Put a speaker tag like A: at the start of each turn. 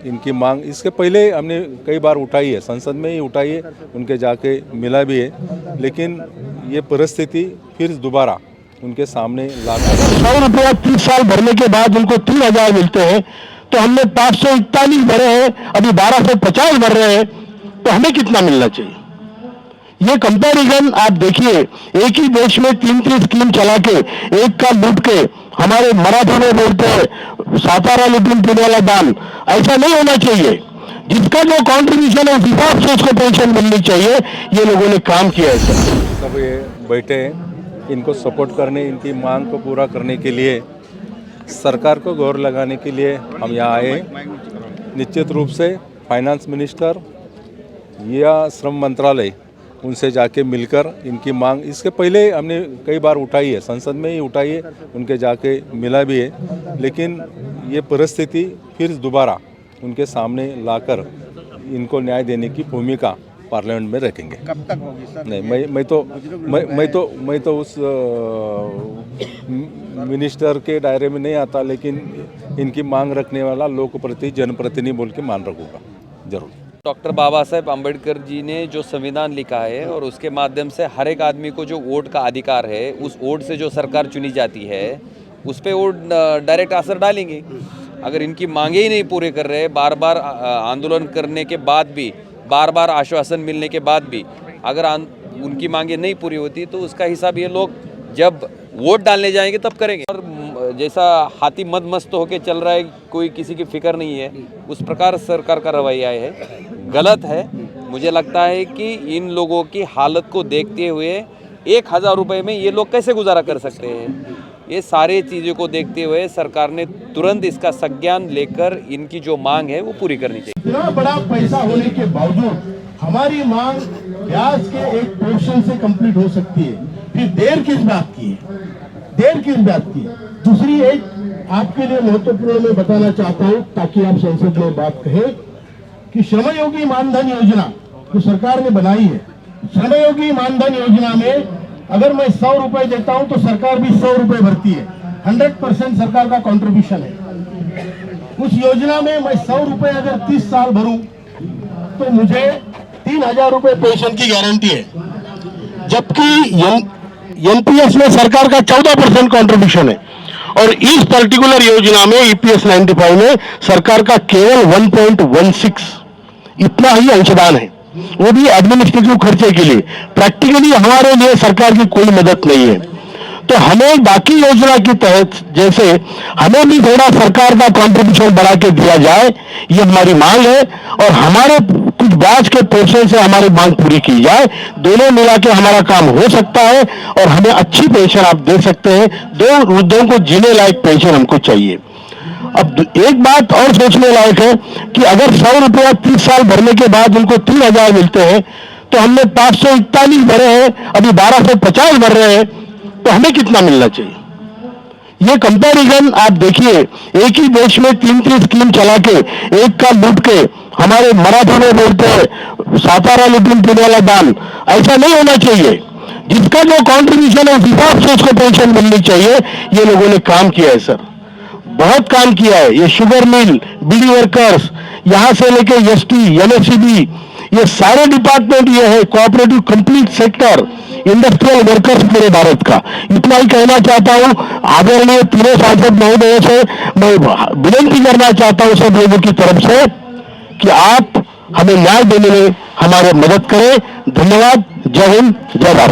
A: इनकी मांग इसके पहले हमने कई बार उठाई है, संसद में ही उठाई है, उनके जाके मिला भी है, लेकिन ये परिस्थिति फिर दोबारा उनके सामने ला
B: 100 रुपया 30 साल भरने के बाद उनको 3000 मिलते हैं, तो हमने 541 भरे हैं, अभी 1250 भर रहे हैं, तो हमें कितना मिलना चाहिए? ये कंपैरिजन आप देखिए, एक ही देश में 3 स्कीम चला के एक का लूट के हमारे मराठी में बोलते हैं सातारा लुटून पुण्याला दान, ऐसा नहीं होना चाहिए। जिसका जो कंट्रीब्यूशन है उस हिसाब से उसको पेंशन मिलनी चाहिए। ये लोगों ने काम किया है सर।
A: सब ये बैठे हैं, इनको सपोर्ट करने, इनकी मांग को पूरा करने के लिए, सरकार को गौर लगाने के लिए हम यहाँ आए हैं। निश्चित रूप से फाइनेंस मिनिस्टर या श्रम मंत्रालय उनसे जाके मिलकर इनकी मांग इसके पहले हमने कई बार उठाई है, संसद में ही उठाई है, उनके जाके मिला भी है, लेकिन ये परिस्थिति फिर दोबारा उनके सामने लाकर इनको न्याय देने की भूमिका पार्लियामेंट में रखेंगे।
C: कब तक होगी सर?
A: नहीं, मैं तो उस मिनिस्टर के दायरे में नहीं आता, लेकिन इनकी मांग रखने वाला लोकप्रति जनप्रतिनिधि बोल के मान रखूँगा जरूर।
D: डॉक्टर बाबा साहेब अम्बेडकर जी ने जो संविधान लिखा है और उसके माध्यम से हर एक आदमी को जो वोट का अधिकार है, उस वोट से जो सरकार चुनी जाती है उस पर वो डायरेक्ट असर डालेंगे। अगर इनकी मांगे ही नहीं पूरे कर रहे, बार बार आंदोलन करने के बाद भी, बार बार आश्वासन मिलने के बाद भी अगर उनकी मांगे नहीं पूरी होती, तो उसका हिसाब ये लोग जब वोट डालने जाएंगे तब करेंगे। और जैसा हाथी मद मस्त होके चल रहा है, कोई किसी की फिक्र नहीं है, उस प्रकार सरकार का रवैया है, गलत है। मुझे लगता है कि इन लोगों की हालत को देखते हुए 1000 रुपये में ये लोग कैसे गुजारा कर सकते हैं, ये सारे चीज़ों को देखते हुए सरकार ने तुरंत इसका संज्ञान लेकर इनकी जो मांग है वो पूरी करनी चाहिए।
B: इतना बड़ा पैसा होने के बावजूद हमारी मांग ब्याज के एक पोर्शन से कंप्लीट हो सकती है, फिर देर किस बात की है? देर किस बात की? दूसरी एक आपके लिए महत्वपूर्ण मैं बताना चाहता हूँ, ताकि आप संसद में बात कहें कि श्रमयोगी मानधन योजना जो सरकार ने बनाई है, श्रमयोगी मानधन योजना में अगर मैं 100 रुपए देता हूं तो सरकार भी 100 रुपए भरती है। 100% सरकार का कंट्रीब्यूशन है। उस योजना में मैं 100 रुपए अगर 30 साल भरूं तो मुझे 3000 रुपए पेंशन की गारंटी है, जबकि एनपीएस में सरकार का 14% कंट्रीब्यूशन है, और इस पर्टिकुलर योजना में ईपीएस 95 में सरकार का केवल 1.16 इतना ही अंशदान है, वो भी एडमिनिस्ट्रेटिव खर्चे के लिए। प्रैक्टिकली हमारे लिए सरकार की कोई मदद नहीं है। तो हमें बाकी योजना के तहत जैसे हमें भी थोड़ा सरकार का कंट्रीब्यूशन बढ़ा के दिया जाए, ये हमारी मांग है, और हमारे कुछ ब्याज के पोर्शन से हमारी मांग पूरी की जाए। दोनों मिला के हमारा काम हो सकता है और हमें अच्छी पेंशन आप दे सकते हैं। दो वृद्धों को जीने लायक पेंशन हमको चाहिए। अब एक बात और सोचने लायक है कि अगर 100 रुपया 30 साल भरने के बाद उनको 3000 मिलते हैं, तो हमने 541 भरे हैं, अभी 1250 भर रहे हैं, तो हमें कितना मिलना चाहिए? ये कंपैरिजन आप देखिए, एक ही देश में 3 स्कीम चला के एक का लूट के हमारे मराठी में बोलते हैं सातारा लुटून पुण्याला दान, ऐसा नहीं होना चाहिए। जिसका जो कंट्रीब्यूशन है उस हिसाब से उसको पेंशन मिलनी चाहिए। ये लोगों ने काम किया है सर, बहुत काम किया है। ये शुगर मिल, बीड़ी वर्कर्स, यहां से लेके एसटी, एमएससीबी, ये सारे डिपार्टमेंट ये है, cooperative complete sector, industrial workers पूरे भारत का। इतना ही कहना चाहता हूं। आदरणीय तीनों सांसद महोदयों से मैं विनती करना चाहता हूं सब लोगों की तरफ से कि आप हमें न्याय देने में हमारे मदद करें। धन्यवाद। जय हिंद, जय भारत।